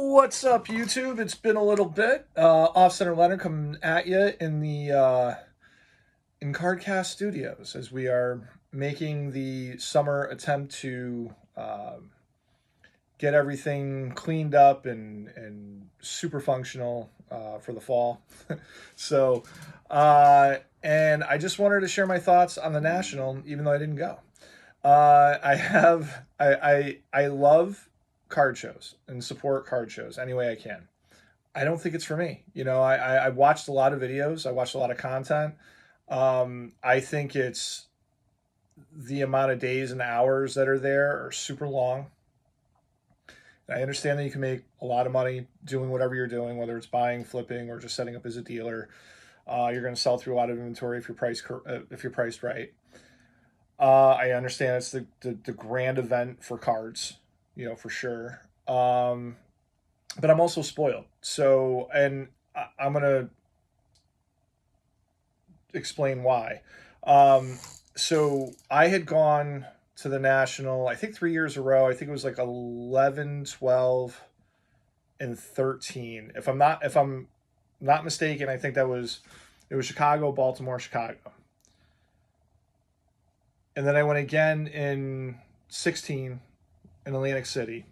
What's up, YouTube? It's been a little bit. Off Center Leonard coming at you in the in Cardcast Studios as we are making the summer attempt to get everything cleaned up and super functional for the fall. so, and I just wanted to share my thoughts on the National, even though I didn't go. I love card shows and support card shows any way I can. I don't think it's for me. I watched a lot of videos. I watched a lot of content. I think it's the amount of days and hours that are there are super long. I understand that you can make a lot of money doing whatever you're doing, whether it's buying, flipping, or just setting up as a dealer. You're going to sell through a lot of inventory if you're priced right. I understand it's the grand event for cards, for sure. But I'm also spoiled. So, and I'm going to explain why. So I had gone to the National, I think 3 years in a row. I think it was like 11, 12, and 13. If I'm not mistaken, I think it was Chicago, Baltimore, Chicago. And then I went again in 16 in Atlantic City.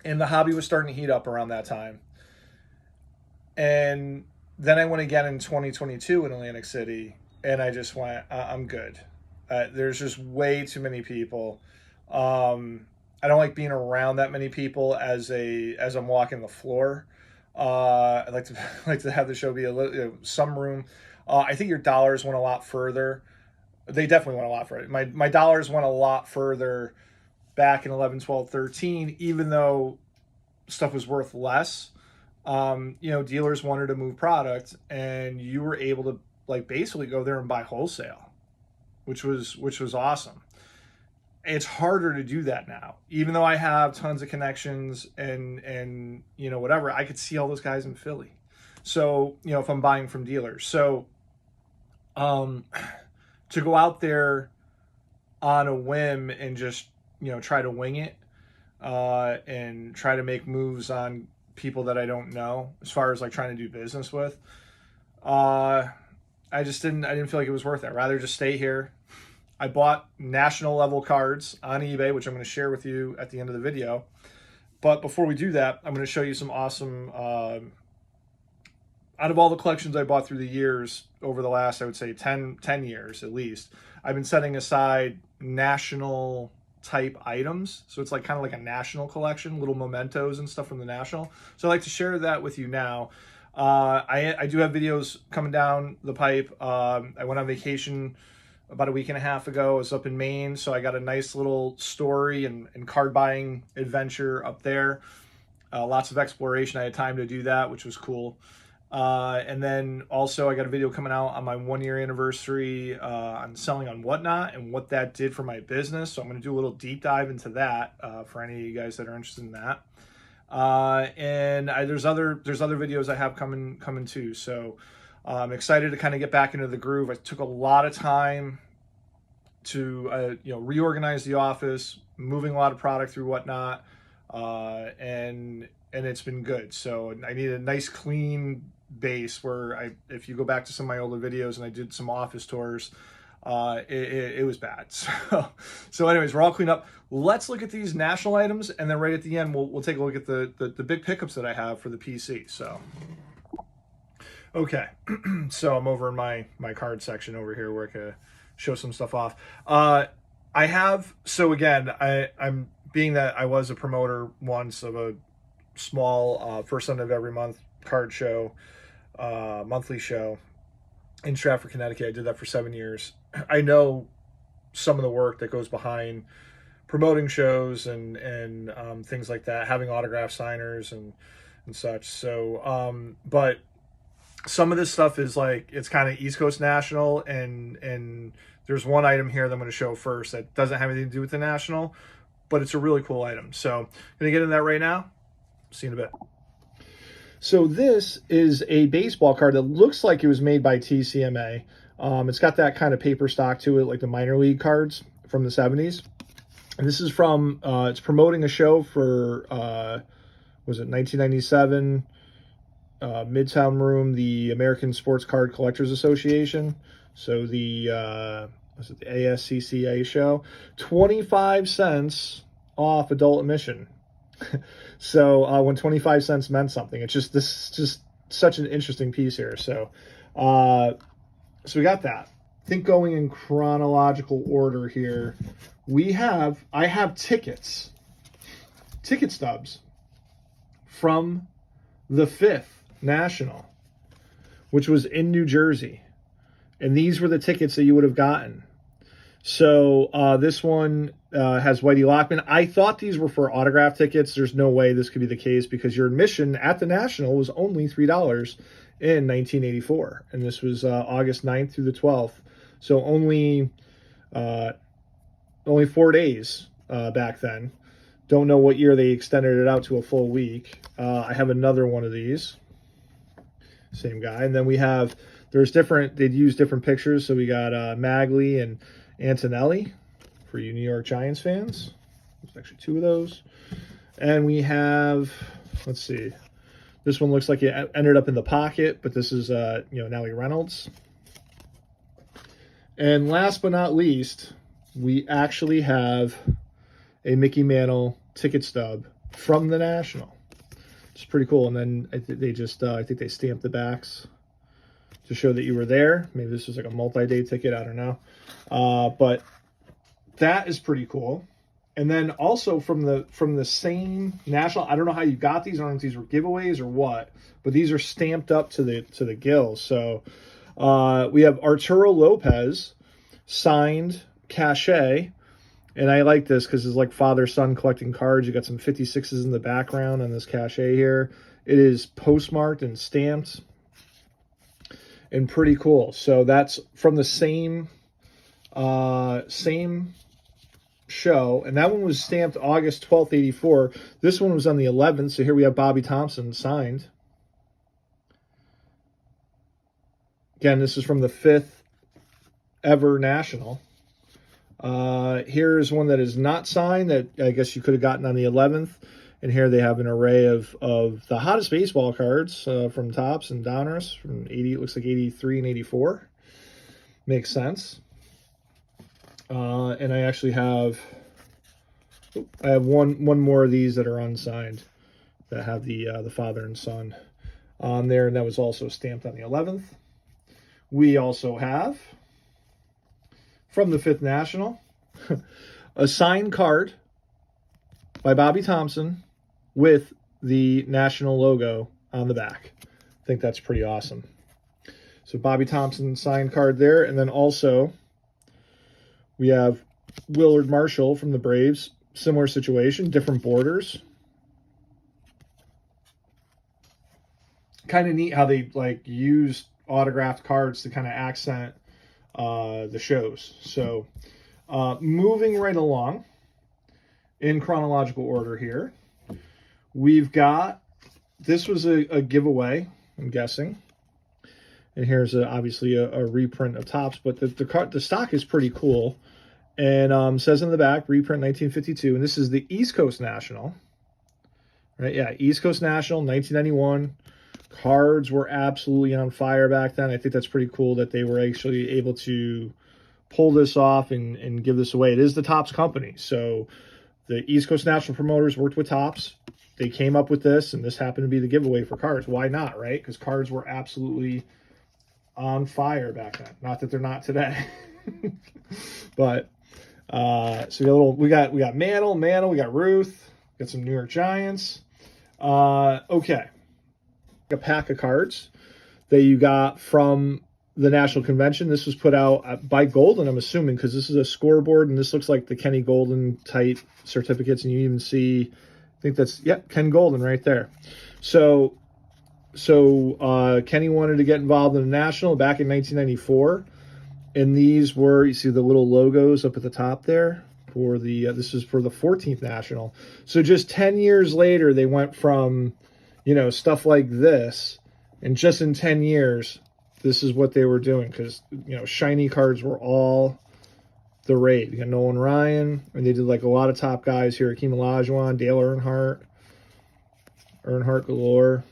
And the hobby was starting to heat up around that time. And then I went again in 2022 in Atlantic City, and I just went, I'm good. There's just way too many people. I don't like being around that many people as I'm walking the floor. I like to have the show be a little, some room. I think your dollars went a lot further. They definitely went a lot further. My dollars went a lot further back in 11, 12, 13, even though stuff was worth less. Dealers wanted to move product, and you were able to basically go there and buy wholesale, which was awesome. It's harder to do that now, even though I have tons of connections and whatever. I could see all those guys in Philly. So, if I'm buying from dealers. So, to go out there on a whim and just, try to wing it, and try to make moves on people that I don't know as far as trying to do business with. I didn't feel like it was worth it. I'd rather just stay here. I bought national level cards on eBay, which I'm going to share with you at the end of the video. But before we do that, I'm going to show you some awesome, out of all the collections I bought through the years, over the last, I would say 10 years at least, I've been setting aside national type items. So it's kind of like a national collection, little mementos and stuff from the National. So I'd like to share that with you now. I do have videos coming down the pipe. I went on vacation about a week and a half ago. I was up in Maine, so I got a nice little story and card buying adventure up there. Lots of exploration. I had time to do that, which was cool. And then also I got a video coming out on my 1 year anniversary on selling on Whatnot and what that did for my business. So I'm going to do a little deep dive into that for any of you guys that are interested in that. And there's other videos I have coming too. So I'm excited to kind of get back into the groove. I took a lot of time to reorganize the office, moving a lot of product through Whatnot, and it's been good. So I need a nice clean base where if you go back to some of my older videos and I did some office tours, it was bad. So anyways, we're all cleaned up. Let's look at these national items, and then right at the end, we'll take a look at the big pickups that I have for the PC. So, okay. So I'm over in my card section over here where I can show some stuff off. So again, I'm being that I was a promoter once of a small first Sunday of every month card show, monthly show in Stratford, Connecticut. I did that for 7 years. I know some of the work that goes behind promoting shows and things like that, having autograph signers and such. So, but some of this stuff is it's kind of East Coast National, and there's one item here that I'm going to show first that doesn't have anything to do with the National, but it's a really cool item. So I'm going to get into that right now. See you in a bit. So this is a baseball card that looks like it was made by TCMA. It's got that kind of paper stock to it, like the minor league cards from the 70s. And this is from, it's promoting a show for was it 1997 Midtown Room, the American Sports Card Collectors Association. So the was it the ASCCA show? 25 cents off adult admission. So when 25 cents meant something, it's just such an interesting piece here. So so we got that. I think going in chronological order here, I have ticket stubs from the 5th National, which was in New Jersey. And these were the tickets that you would have gotten. So this one has Whitey Lockman. I thought these were for autograph tickets. There's no way this could be the case because your admission at the National was only $3 in 1984. And this was August 9th through the 12th. So only 4 days back then. Don't know what year they extended it out to a full week. I have another one of these. Same guy. And then we have, they'd use different pictures. So we got Magley and Antonelli for you New York Giants fans. There's actually 2 of those. And we have, let's see, this one looks like it ended up in the pocket, but this is, Nellie Reynolds. And last but not least, we actually have a Mickey Mantle ticket stub from the National. It's pretty cool. And then I think they stamped the backs to show that you were there. Maybe this was like a multi-day ticket. I don't know. But that is pretty cool. And then also from the same National, I don't know how you got these. I don't know if these were giveaways or what, but these are stamped up to the gills. So we have Arturo Lopez signed cachet. And I like this because it's like father-son collecting cards. You got some 56s in the background on this cachet here. It is postmarked and stamped and pretty cool. So that's from the same show. And that one was stamped August 12th, 84. This one was on the 11th. So here we have Bobby Thompson signed. Again, this is from the 5th ever National. Here's one that is not signed that I guess you could have gotten on the 11th. And here they have an array of the hottest baseball cards from Topps and Downers from 80. It looks like 83 and 84. Makes sense. And I actually have one more of these that are unsigned that have the father and son on there, and that was also stamped on the 11th. We also have from the 5th National a signed card by Bobby Thompson with the National logo on the back. I think that's pretty awesome. So Bobby Thompson signed card there, and then also we have Willard Marshall from the Braves. Similar situation, different borders. Kind of neat how they use autographed cards to kind of accent the shows. So moving right along in chronological order here, we've got, this was a giveaway, I'm guessing. And here's obviously a reprint of Topps, but the stock is pretty cool. And says in the back, reprint 1952. And this is the East Coast National. Right? Yeah, East Coast National, 1991. Cards were absolutely on fire back then. I think that's pretty cool that they were actually able to pull this off and give this away. It is the Topps company. So the East Coast National promoters worked with Topps. They came up with this, and this happened to be the giveaway for cards. Why not, right? Because cards were absolutely on fire back then. Not that they're not today. But so we got Mantle, we got Ruth, got some New York Giants. Okay. A pack of cards that you got from the National Convention. This was put out by Golden, I'm assuming, because this is a scoreboard, and this looks like the Kenny Golden type certificates, and you even see, I think that's, Ken Golden right there. So Kenny wanted to get involved in the National back in 1994, and these were, you see the little logos up at the top there for the, this is for the 14th National. So just 10 years later, they went from, stuff like this, and just in 10 years, this is what they were doing, because, shiny cards were all the rage. You got Nolan Ryan, and they did a lot of top guys here, Hakeem Olajuwon, Dale Earnhardt, Earnhardt galore.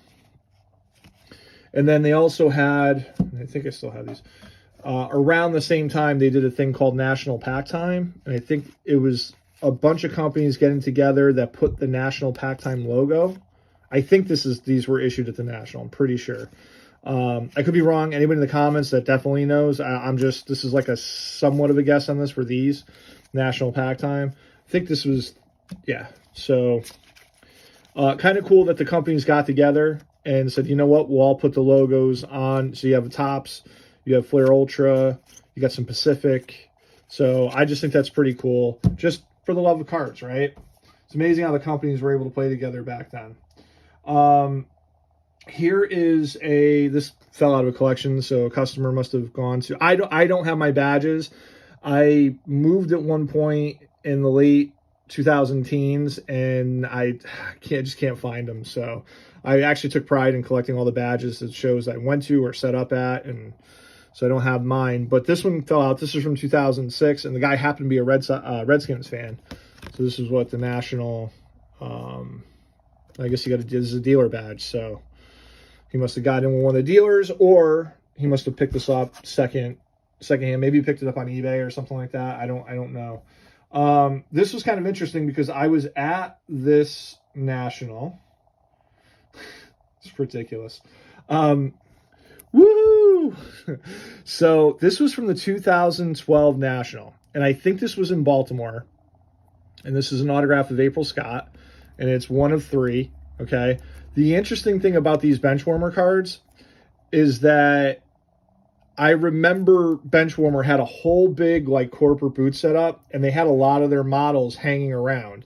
And then they also had, I think I still have these, around the same time they did a thing called National Pack Time. And I think it was a bunch of companies getting together that put the National Pack Time logo. I think these were issued at the National, I'm pretty sure. I could be wrong. Anybody in the comments that definitely knows, this is like a somewhat of a guess on this for these National Pack Time. I think this was, yeah. So kind of cool that the companies got together and said, you know what, we'll all put the logos on. So you have the Tops, you have Flair Ultra, you got some Pacific. So I just think that's pretty cool, just for the love of cards, right? It's amazing how the companies were able to play together back then. Here is this fell out of a collection, so a customer must have gone to. I don't have my badges. I moved at one point in the late 2000 teens, and I just can't find them. So I actually took pride in collecting all the badges that shows I went to or set up at, and so I don't have mine. But this one fell out. This is from 2006, and the guy happened to be a Redskins fan. So this is what the National. I guess this is a dealer badge, so he must have gotten in with one of the dealers, or he must have picked this up secondhand. Maybe he picked it up on eBay or something like that. I don't know. This was kind of interesting because I was at this National. It's ridiculous. Woo! So this was from the 2012 National, and I think this was in Baltimore. And this is an autograph of April Scott, and it's one of 3. Okay. The interesting thing about these Benchwarmer cards is that I remember Benchwarmer had a whole big like corporate booth set up, and they had a lot of their models hanging around.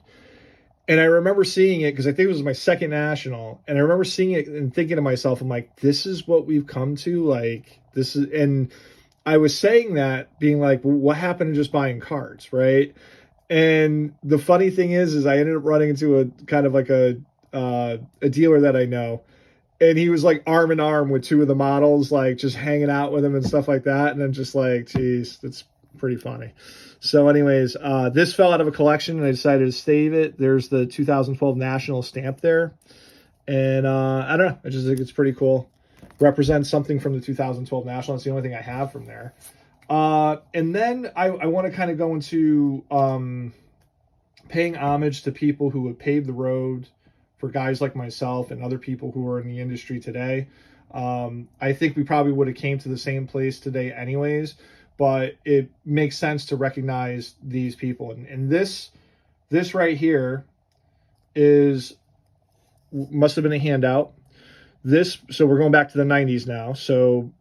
And I remember seeing it because I think it was my second National, and I remember seeing it and thinking to myself, I'm like, this is what we've come to. Like, this is, and I was saying that being like, well, what happened to just buying cards, right? And the funny thing is I ended up running into a kind of like a dealer that I know, and he was like arm in arm with 2 of the models, like just hanging out with him and stuff like that. And I'm just like, geez, that's pretty funny. So anyways, this fell out of a collection, and I decided to save it. There's the 2012 National stamp there, and I don't know, I just think it's pretty cool. Represents something from the 2012 National. It's the only thing I have from there. And then I want to kind of go into paying homage to people who have paved the road for guys like myself and other people who are in the industry today. I think we probably would have came to the same place today anyways, but it makes sense to recognize these people. And this right here must have been a handout. So we're going back to the 90s now. So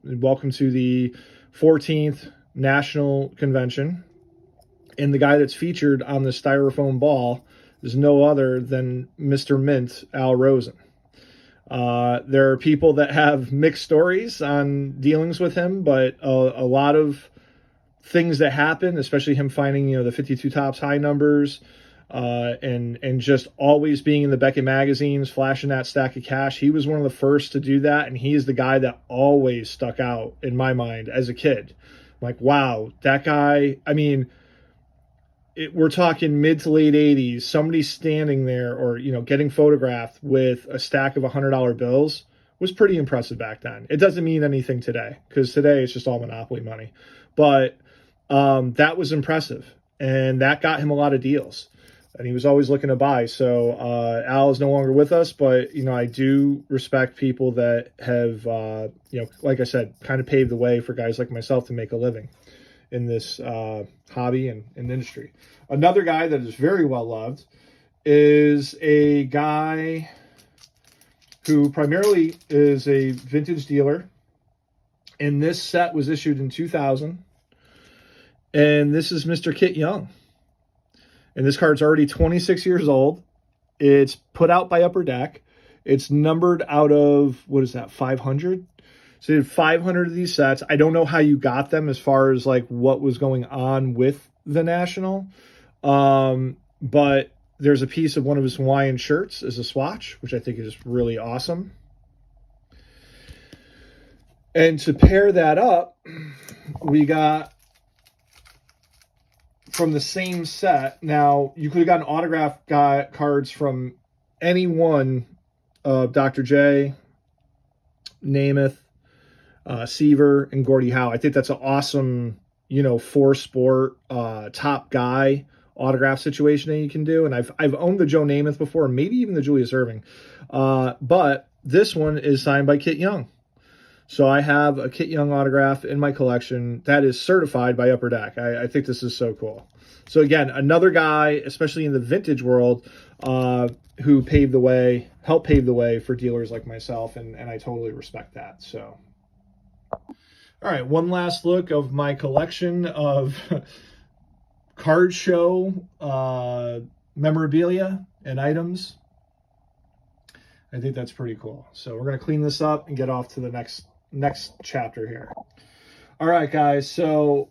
welcome to the 14th National Convention. And the guy that's featured on the styrofoam ball is no other than Mr. Mint, Al Rosen. There are people that have mixed stories on dealings with him, but a lot of things that happen, especially him finding, the 52 Topps high numbers, and just always being in the Beckett magazines, flashing that stack of cash. He was one of the first to do that, and he is the guy that always stuck out in my mind as a kid. I'm like, wow, that guy, I mean, we're talking mid to late 80s, somebody standing there or, getting photographed with a stack of $100 bills was pretty impressive back then. It doesn't mean anything today, because today it's just all Monopoly money. But that was impressive, and that got him a lot of deals, and he was always looking to buy. So Al is no longer with us, but, I do respect people that have, like I said, kind of paved the way for guys like myself to make a living in this hobby and industry. Another guy that is very well loved is a guy who primarily is a vintage dealer, and this set was issued in 2000, and this is Mr. Kit Young, and this card's already 26 years old. It's put out by Upper Deck. It's numbered out of, 500? So they did 500 of these sets. I don't know how you got them as far as like what was going on with the National. But there's a piece of one of his Hawaiian shirts as a swatch, which I think is really awesome. And to pair that up, we got from the same set. Now, you could have gotten autograph cards from any one of Dr. J, Namath, Seaver, and Gordie Howe. I think that's an awesome, four sport top guy autograph situation that you can do. And I've owned the Joe Namath before, maybe even the Julius Erving. But this one is signed by Kit Young. So I have a Kit Young autograph in my collection that is certified by Upper Deck. I think this is so cool. So again, another guy, especially in the vintage world, who helped pave the way for dealers like myself, and I totally respect that. So, all right, one last look of my collection of card show memorabilia and items. I think that's pretty cool. So we're going to clean this up and get off to the next chapter here. All right, guys. So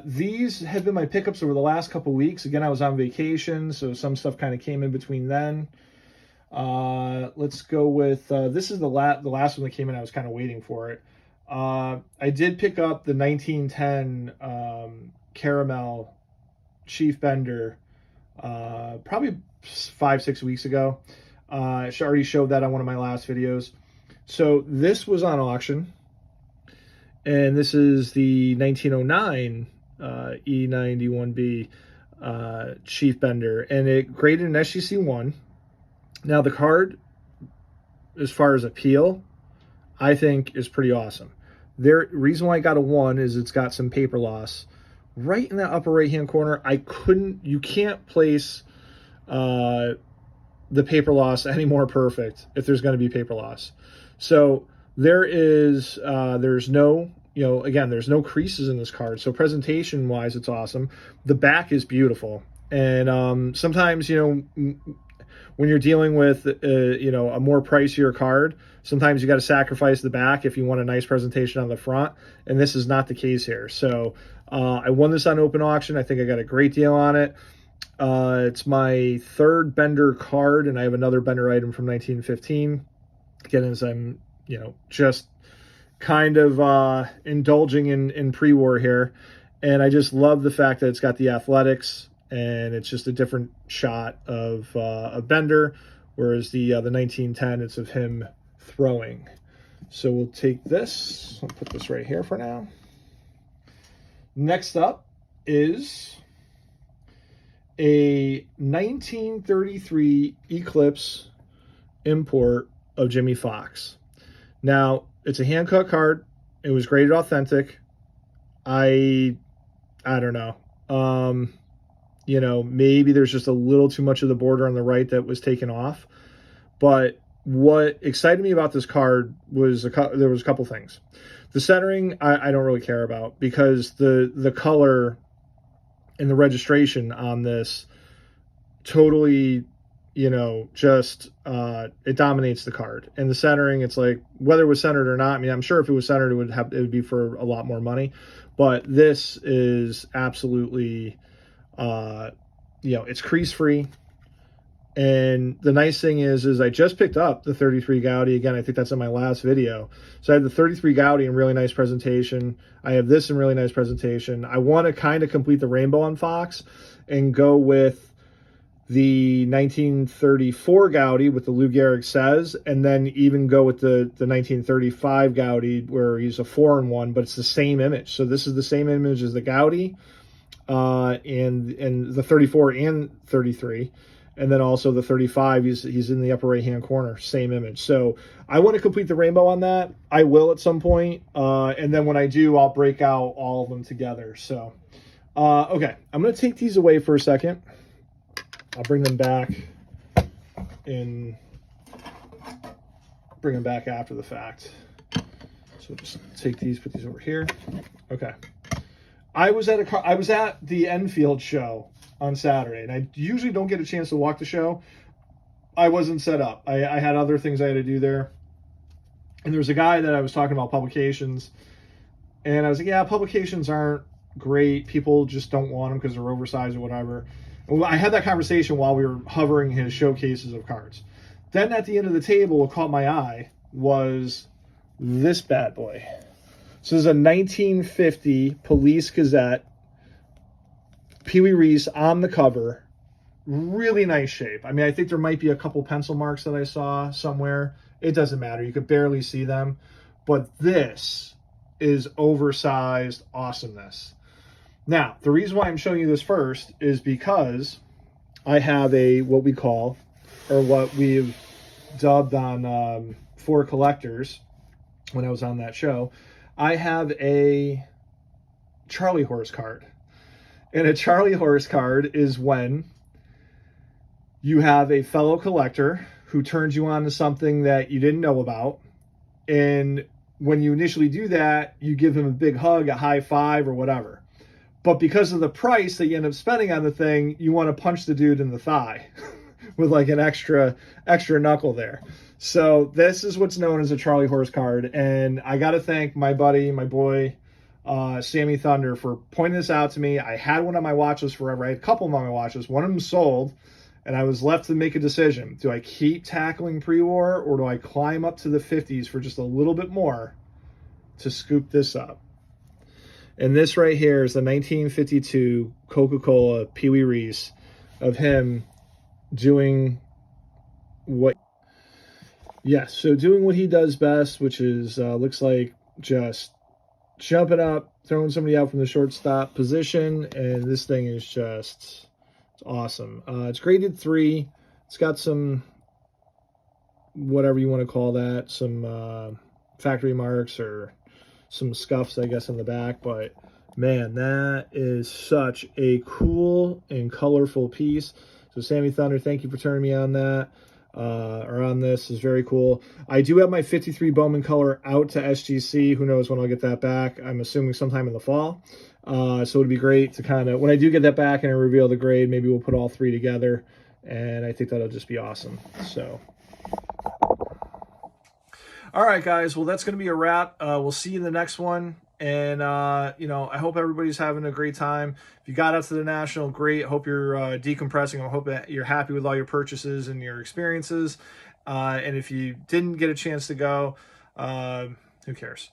these have been my pickups over the last couple weeks. Again, I was on vacation, so some stuff kind of came in between then. Let's go with this is the last one that came in. I was kind of waiting for it. I did pick up the 1910 Caramel Chief Bender probably 5-6 weeks ago. I already showed that on one of my last videos. So this was on auction, and this is the 1909 E91B Chief Bender, and it graded an SGC1. Now the card, as far as appeal, I think is pretty awesome. The reason why I got a 1 is it's got some paper loss right in that upper right hand corner. You can't place the paper loss any more perfect if there's going to be paper loss. So there's no, again, there's no creases in this card. So presentation wise, it's awesome. The back is beautiful. And sometimes, when you're dealing with, a more pricier card, sometimes you got to sacrifice the back if you want a nice presentation on the front. And this is not the case here. So I won this on open auction. I think I got a great deal on it. It's my third Bender card, and I have another Bender item from 1915. Again, as I'm, just kind of indulging in pre-war here. And I just love the fact that it's got the athletics, and it's just a different shot of a Bender, whereas the 1910, it's of him throwing. So we'll take this. I'll put this right here for now. Next up is a 1933 Eclipse import of Jimmy Fox. Now, it's a hand-cut card. It was graded authentic. I don't know. Maybe there's just a little too much of the border on the right that was taken off. But what excited me about this card was there was a couple things. The centering, I don't really care about, because the color and the registration on this totally, just it dominates the card. And the centering, it's like, whether it was centered or not, I mean, I'm sure if it was centered, it would be for a lot more money. But this is absolutely, it's crease free. And the nice thing is I just picked up the 33 Gaudi. Again, I think that's in my last video. So I have the 33 Gaudi in really nice presentation. I have this in really nice presentation. I want to kind of complete the rainbow on Fox and go with the 1934 Gaudi with the Lou Gehrig says, and then even go with the 1935 Gaudi where he's a 4-in-1, but it's the same image. So this is the same image as the Gaudi and the 34 and 33. And then also the 35, he's in the upper right-hand corner, same image. So I want to complete the rainbow on that. I will at some point. And then when I do, I'll break out all of them together. So, okay, I'm going to take these away for a second. I'll bring them back after the fact. So just take these, put these over here. Okay. I was at the Enfield show on Saturday, and I usually don't get a chance to walk the show. I wasn't set up. I had other things I had to do there. And there was a guy that I was talking about publications, and I was like, yeah, publications aren't great. People just don't want them because they're oversized or whatever. And I had that conversation while we were hovering his showcases of cards. Then at the end of the table, what caught my eye was this bad boy. So this is a 1950 Police Gazette, Pee Wee Reese on the cover, really nice shape. I mean, I think there might be a couple pencil marks that I saw somewhere. It doesn't matter. You could barely see them. But this is oversized awesomeness. Now, the reason why I'm showing you this first is because I have a, what we call, or what we've dubbed on For Collectors, when I was on that show, I have a Charlie horse card. And a Charlie horse card is when you have a fellow collector who turns you on to something that you didn't know about. And when you initially do that, you give him a big hug, a high five, or whatever. But because of the price that you end up spending on the thing, you want to punch the dude in the thigh with like an extra knuckle there. So this is what's known as a Charlie horse card. And I got to thank my buddy, my boy, Sammy Thunder, for pointing this out to me. I had one on my watch list forever. I had a couple of them on my watch list. One of them sold, and I was left to make a decision. Do I keep tackling pre-war, or do I climb up to the 50s for just a little bit more to scoop this up? And this right here is the 1952 Coca-Cola Pee Wee Reese of him doing what... Yes, so doing what he does best, which is, looks like just jumping up, throwing somebody out from the shortstop position, and this thing is just, it's awesome. It's graded 3. It's got some, whatever you want to call that, some factory marks or some scuffs, I guess, on the back, but man, that is such a cool and colorful piece. So Sammy Thunder, thank you for turning me on that. Or on this is very cool. I do have my 53 Bowman color out to SGC. Who knows when I'll get that back? I'm assuming sometime in the fall. So it'd be great to kind of, when I do get that back and I reveal the grade, maybe we'll put all 3 together, and I think that'll just be awesome. So all right, guys. Well, that's going to be a wrap. We'll see you in the next one. And, you know, I hope everybody's having a great time. If you got out to the National, great. I hope you're decompressing. I hope that you're happy with all your purchases and your experiences. And if you didn't get a chance to go, who cares?